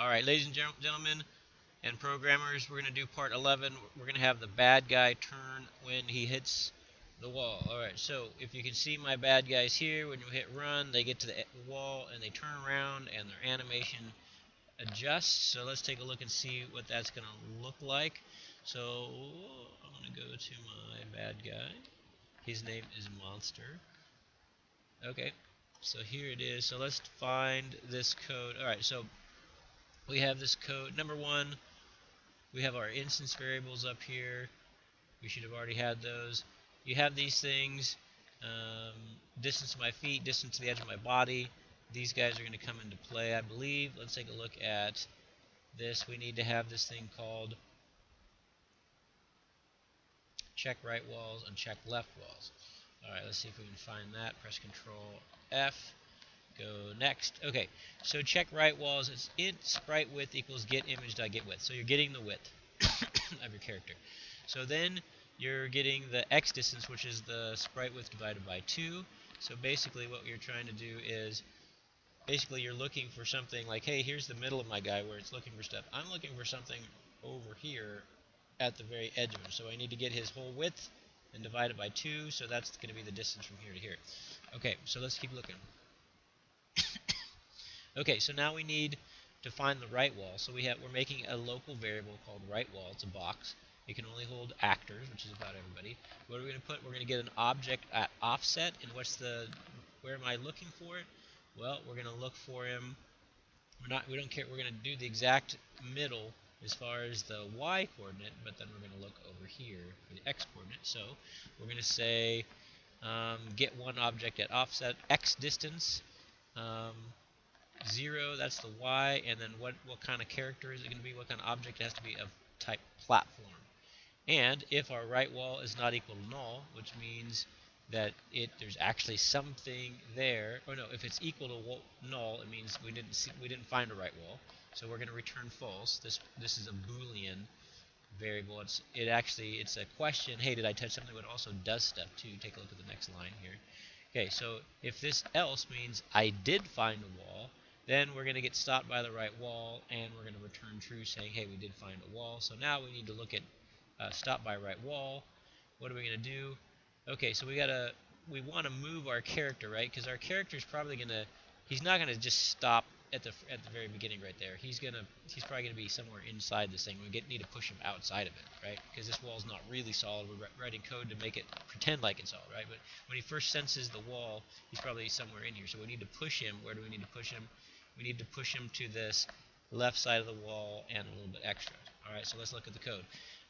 Alright, ladies and gentlemen and programmers, we're going to do part 11. We're going to have the bad guy turn when he hits the wall. Alright, so if you can see my bad guys here, when you hit run, they get to the wall and they turn around and their animation adjusts. So let's take a look and see what that's going to look like. So I'm going to go to my bad guy. His name is Monster. Okay, so here it is. So let's find this code. Alright, so we have this code. Number one, we have our instance variables up here. We should have already had those. You have these things, um, distance to my feet, distance to the edge of my body. These guys are going to come into play, I believe. Let's take a look at this. We need to have this thing called check right walls and check left walls. Alright, let's see if we can find that. Press Control F. Go next. Okay, so check right walls. It's int sprite width equals get image.get width. So you're getting the width of your character. So then you're getting the x distance, which is the sprite width divided by 2. So basically what you're trying to do is, basically you're looking for something like, hey, here's the middle of my guy where it's looking for stuff. I'm looking for something over here at the very edge of him. So I need to get his whole width and divide it by 2. So that's going to be the distance from here to here. Okay, so let's keep looking. Okay, so now we need to find the right wall. So we're making a local variable called right wall. It's a box. It can only hold actors, which is about everybody. What are we going to put? We're going to get an object at offset. And where am I looking for it? Well, we're going to look for him. We don't care. We're going to do the exact middle as far as the y coordinate, but then we're going to look over here for the x coordinate. So we're going to say get one object at offset x distance. 0, that's the y, and then what kind of character is it going to be? What kind of object? It has to be of type platform. And if our right wall is not equal to null, which means that there's actually something there, or no, if it's equal to null, it means we didn't find a right wall. So we're going to return false. This is a Boolean variable. It's a question. Hey, did I touch something? But it also does stuff too. Take a look at the next line here. Okay, so if this else means I did find a wall, then we're going to get stopped by the right wall, and we're going to return true saying, hey, we did find a wall. So now we need to look at stop by right wall. What are we going to do? Okay, so we want to move our character, right? Because our character is probably going to, he's not going to just stop at the very beginning right there. He's probably going to be somewhere inside this thing. We need to push him outside of it, right? Because this wall's not really solid. We're writing code to make it pretend like it's solid, right? But when he first senses the wall, he's probably somewhere in here. So we need to push him. Where do we need to push him? We need to push him to this left side of the wall and a little bit extra. All right, so let's look at the code.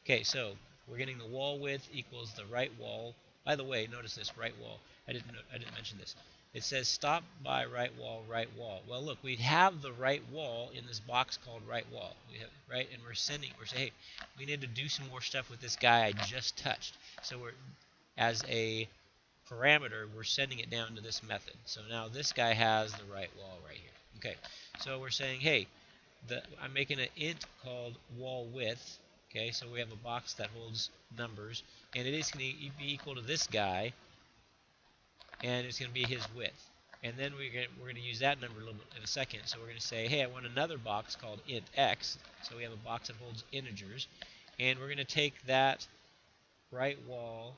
Okay, so we're getting the wall width equals the right wall. By the way, notice this right wall. I didn't mention this. It says stop by right wall, right wall. Well, look, we have the right wall in this box called right wall. We have right, and we're saying, hey, we need to do some more stuff with this guy I just touched. So as a parameter, we're sending it down to this method. So now this guy has the right wall right here. Okay, so we're saying, hey, I'm making an int called wall width. Okay, so we have a box that holds numbers, and it is going to be equal to this guy, and it's going to be his width. And then we're going to use that number a little bit in a second. So we're going to say, hey, I want another box called int x. So we have a box that holds integers, and we're going to take that right wall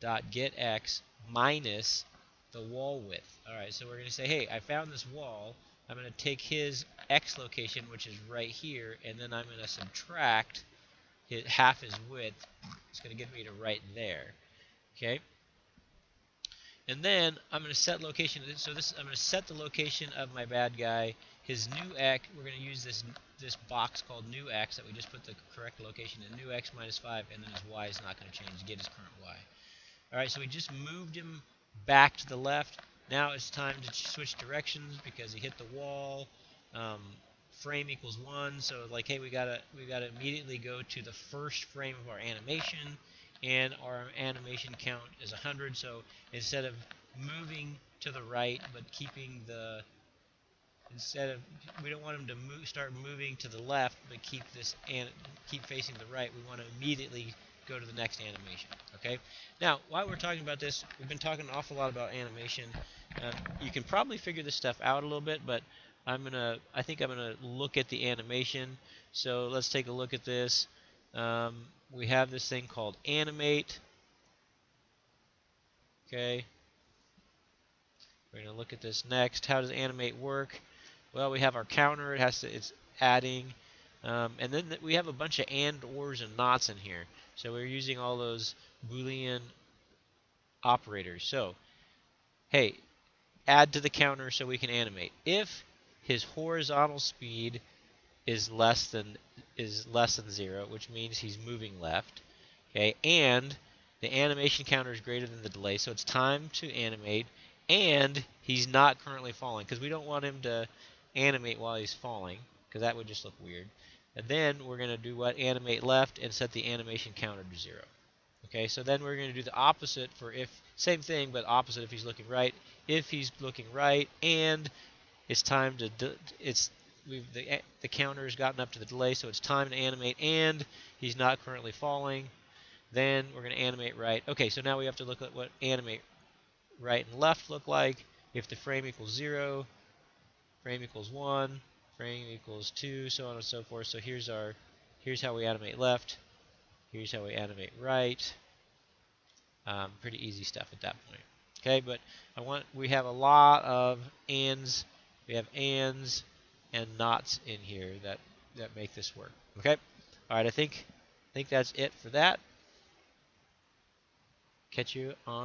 dot get x minus the wall width. All right, so we're going to say, hey, I found this wall. I'm going to take his x location, which is right here, and then I'm going to subtract half his width. It's going to get me to right there. Okay. And then I'm going to set location. So I'm going to set the location of my bad guy. His new x. We're going to use this box called new x that we just put the correct location in. New x minus 5, and then his y is not going to change. Get his current y. All right. So we just moved him back to the left. Now it's time to switch directions because he hit the wall. Frame equals 1, so like, hey, we gotta immediately go to the first frame of our animation, and our animation count is 100. So instead of moving to the right, but we don't want him to start moving to the left, but keep facing the right. We want to immediately go to the next animation. Okay. Now, while we're talking about this, we've been talking an awful lot about animation. You can probably figure this stuff out a little bit, but I think I'm gonna look at the animation. So let's take a look at this. We have this thing called animate. Okay, we're gonna look at this next. How does animate work? Well, we have our counter. It's adding, and then we have a bunch of and, ors, and nots in here. So we're using all those Boolean operators. So, hey, add to the counter so we can animate. If his horizontal speed is less than 0, which means he's moving left. Okay, and the animation counter is greater than the delay, so it's time to animate, and he's not currently falling because we don't want him to animate while he's falling because that would just look weird. And then we're going to do what? Animate left and set the animation counter to 0. Okay, so then we're going to do the opposite for if, same thing, but opposite if he's looking right. If he's looking right and it's time to, the counter has gotten up to the delay, so it's time to animate and he's not currently falling. Then we're going to animate right. Okay, so now we have to look at what animate right and left look like. If the frame equals 0, frame equals 1, frame equals 2, so on and so forth. So here's how we animate left. Here's how we animate right. Pretty easy stuff at that point. Okay, but we have a lot of ands. We have ands and nots in here that make this work. Okay, all right. I think that's it for that. Catch you on.